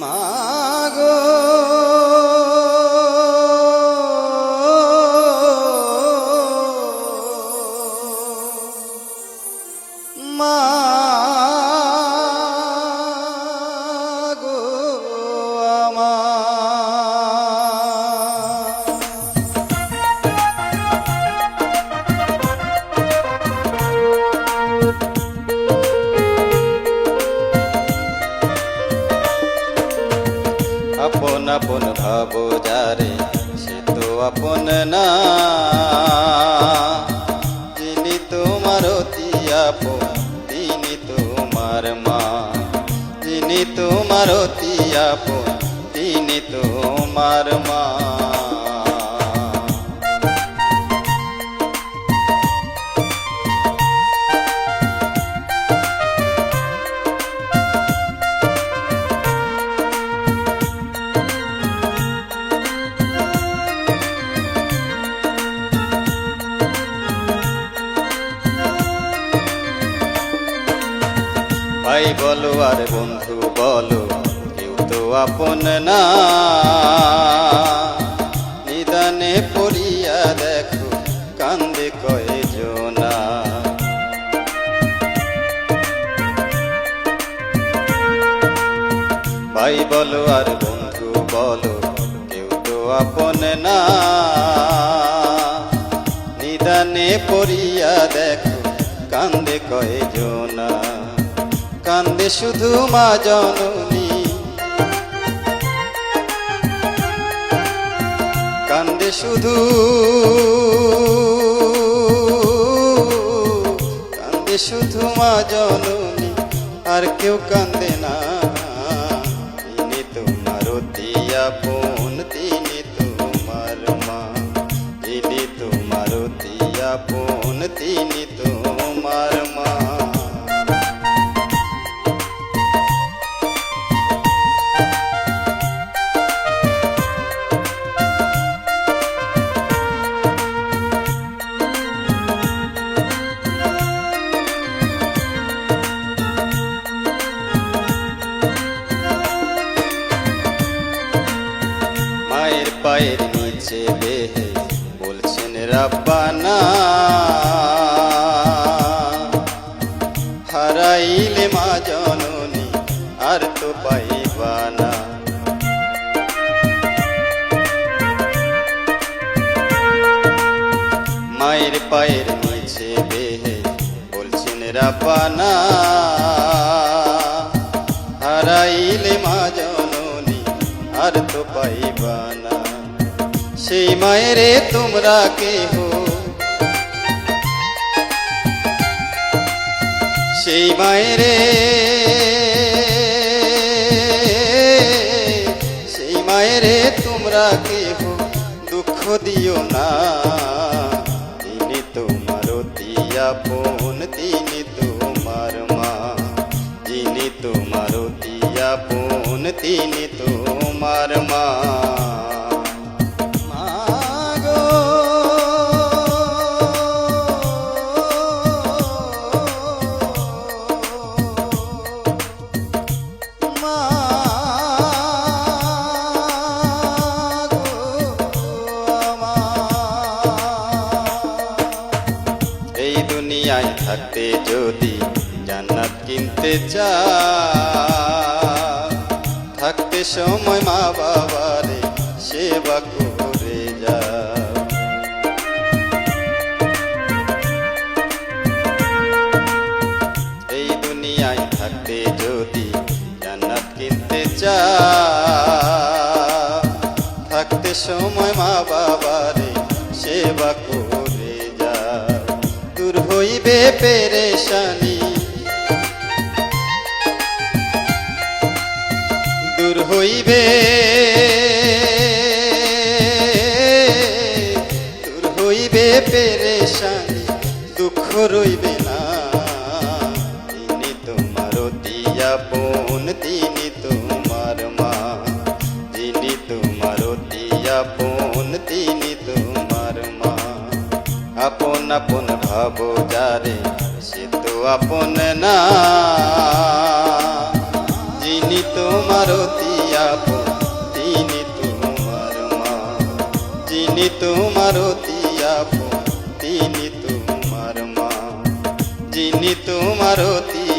মাগো মাগো আপন আপন ভাবো যারে সে তো আপন না, যিনি তোমার অতি আপন তিনি তোমার মা, যিনি তোমার অতি আপন তিনি তোমার মা। ভাই বলো আর বন্ধু বলো কেউ তো আপন না, নিদানে পড়িয়া দেখো কান্দে কয়জনা। ভাই বলো আর বন্ধু বলো কেউ তো আপন না, নিদানে পড়িয়া দেখো কান্দে কয়জনা। কান্দে শুধু মা জননী, কান্দে শুধু, কান্দে শুধু মা জননী, আর কেউ কান্দে না। তিনি তোমার অতি আপন তিনি তোমার মা, তিনি তোমার অতি আপন তিনি তোমার মা। মায়ের পায়ের নিচে বেহে বলছেন রাব্বানা, হারাইলে মা জননী আর তো পাইবা না। মায়ের পায়ের নিচে বেহে বলছেন রাব্বানা, হারাইলে মা জননী আর তো পাইবা না। সেই মায়েরে তোমরা কেহ, সেই মায়েরে, সেই মায়েরে তোমরা কেহ দুঃখ দিও না। তিনি তোমার অতি আপন তিনি তোমার মা, যিনি তোমার অতি আপন তিনি তোমার মা। এই দুনিয়ায় থাকতে যদি জান্নাত কিনতে চাও, থাকতে সময় মা বাবারে সেবা করে যাও। এই দুনিয়ায় থাকতে যদি জান্নাত কিনতে চাও, থাকতে সময় মা বাবারে সেবা করে যাও। দূর হইবে পেরেশানি, দূর হইবে, দূর হইবে পেরেশানি, দুঃখ রইবে না। তিনি তোমার অতি আপন তিনি তোমার মা, যিনি তোমার অতি আপন তিনি তোমার মা। আপন আপন ভাবো যারে সে তো আপন না, যিনি তোমার অতি আপন, তিনি তোমার মা। যিনি তোমার অতি আপন, তিনি তোমার মা। যিনি তোমার অতি